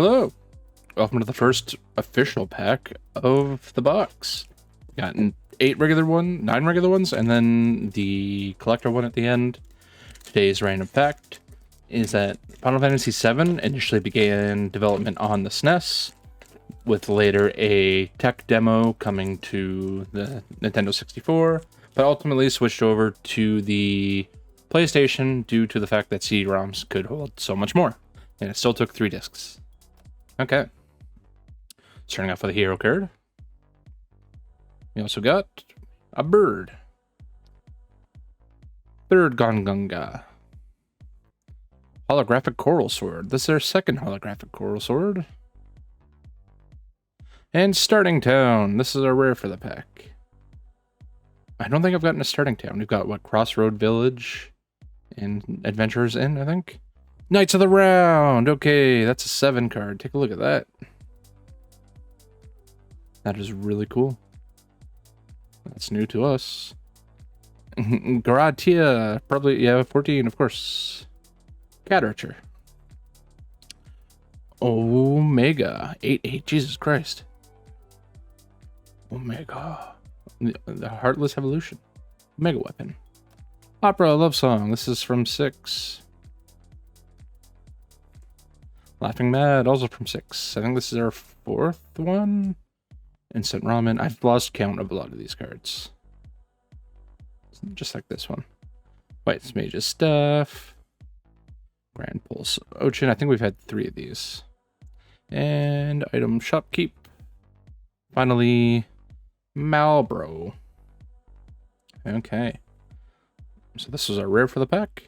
Hello, welcome to the first official pack of the box. Got 9 regular ones, and then the collector one at the end. Today's random fact is that Final Fantasy VII initially began development on the SNES, with later a tech demo coming to the Nintendo 64, but ultimately switched over to the PlayStation due to the fact that CD-ROMs could hold so much more, and it still took 3 discs. Okay. Starting off with a hero card. We also got a bird. Third Gongunga. Holographic Coral Sword. This is our second holographic Coral Sword. And Starting Town. This is our rare for the pack. I don't think I've gotten a Starting Town. We've got, what, Crossroad Village and Adventurers Inn, I think? Knights of the Round! Okay, that's a 7 card. Take a look at that. That is really cool. That's new to us. Garatia, probably, yeah, 14, of course. Cat Archer. Omega, 8-8, Jesus Christ. Omega. The Heartless Evolution. Mega Weapon. Opera Love Song, this is from 6. Laughing Mad, also from 6. I think this is our 4th one. Instant Ramen. I've lost count of a lot of these cards. Just like this one. White's Mage's Stuff. Grand Pulse Ocean. I think we've had 3 of these. And Item Shopkeep. Finally, Malbro. Okay. So this was our rare for the pack.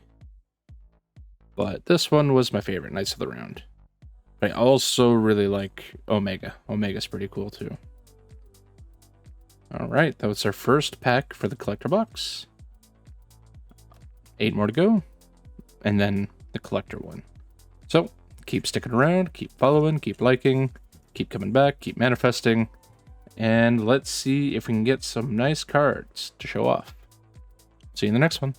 But this one was my favorite, Knights of the Round. I also really like Omega. Omega's pretty cool too. Alright, that was our first pack for the collector box. 8 more to go. And then the collector one. So, keep sticking around, keep following, keep liking, keep coming back, keep manifesting. And let's see if we can get some nice cards to show off. See you in the next one.